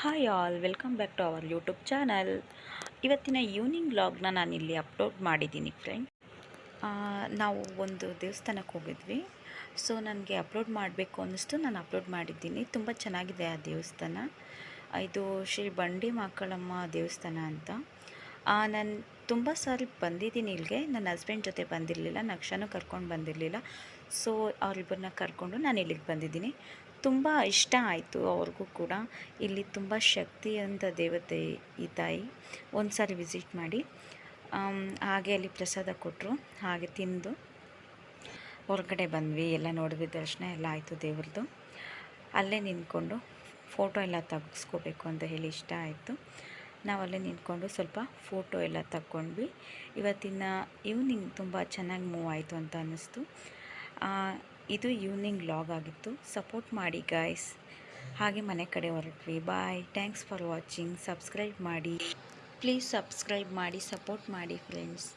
Hi all, welcome back to our YouTube channel. ಇವತ್ತಿನ evening ವ್ಲಾಗ್ನ ನಾನಿಲ್ಲಿ ಅಪ್ಲೋಡ್ ಮಾಡಿದ್ದೀನಿ ಫ್ರೆಂಡ್. ನಾವು ಒಂದು ದೇವಸ್ಥಾನಕ್ಕೆ ಹೋಗಿದ್ವಿ. ಸೊ ನನಗೆ ಅಪ್ಲೋಡ್ ಮಾಡಬೇಕು ಅನ್ನಿಸ್ತು, ನಾನು ಅಪ್ಲೋಡ್ ಮಾಡಿದ್ದೀನಿ. ತುಂಬ ಚೆನ್ನಾಗಿದೆ ಆ ದೇವಸ್ಥಾನ. ಇದು ಶ್ರೀ ಬಂಡಿ ಮಾಕಳಮ್ಮ ದೇವಸ್ಥಾನ ಅಂತ. ನಾನು ತುಂಬ ಸಾರಿ ಬಂದಿದ್ದೀನಿ ಇಲ್ಲಿಗೆ. ನನ್ನ ಹಸ್ಬೆಂಡ್ ಜೊತೆ ಬಂದಿರಲಿಲ್ಲ, ನಕ್ಷಾನು ಕರ್ಕೊಂಡು ಬಂದಿರಲಿಲ್ಲ. ಸೊ ಅವರಿಬ್ಬರನ್ನ ಕರ್ಕೊಂಡು ನಾನು ಇಲ್ಲಿಗೆ ಬಂದಿದ್ದೀನಿ. ತುಂಬ ಇಷ್ಟ ಆಯಿತು ಅವ್ರಿಗೂ ಕೂಡ. ಇಲ್ಲಿ ತುಂಬ ಶಕ್ತಿಯಂತ ದೇವತೆ ಈ ತಾಯಿ. ಒಂದು ಸಾರಿ ವಿಸಿಟ್ ಮಾಡಿ. ಹಾಗೆ ಅಲ್ಲಿ ಪ್ರಸಾದ ಕೊಟ್ಟರು, ಹಾಗೆ ತಿಂದು ಹೊರಗಡೆ ಬಂದ್ವಿ. ಎಲ್ಲ ನೋಡಿದ್ವಿ, ದರ್ಶನ ಎಲ್ಲ ಆಯಿತು ದೇವ್ರದ್ದು. ಅಲ್ಲೇ ನಿಂತ್ಕೊಂಡು ಫೋಟೋ ಎಲ್ಲ ತೆಗೆಸ್ಕೋಬೇಕು ಅಂತ ಹೇಳಿ ಇಷ್ಟ ಆಯಿತು. ನಾವಲ್ಲೇ ನಿಂತ್ಕೊಂಡು ಸ್ವಲ್ಪ ಫೋಟೋ ಎಲ್ಲ ತಗೊಂಡ್ವಿ. ಇವತ್ತಿನ ಈವ್ನಿಂಗ್ ತುಂಬ ಚೆನ್ನಾಗಿ ಮೂವ್ ಆಯಿತು ಅಂತ ಅನ್ನಿಸ್ತು. ಇದು ಈವ್ನಿಂಗ್ ವ್ಲಾಗ್ ಆಗಿತ್ತು. ಸಪೋರ್ಟ್ ಮಾಡಿ ಗಾಯ್ಸ್. ಹಾಗೆ ಮನೆ ಕಡೆ ಹೊರಟ್ವಿ. ಬಾಯ್, ಥ್ಯಾಂಕ್ಸ್ ಫಾರ್ ವಾಚಿಂಗ್. ಸಬ್ಸ್ಕ್ರೈಬ್ ಮಾಡಿ ಪ್ಲೀಸ್, ಸಬ್ಸ್ಕ್ರೈಬ್ ಮಾಡಿ, ಸಪೋರ್ಟ್ ಮಾಡಿ ಫ್ರೆಂಡ್ಸ್.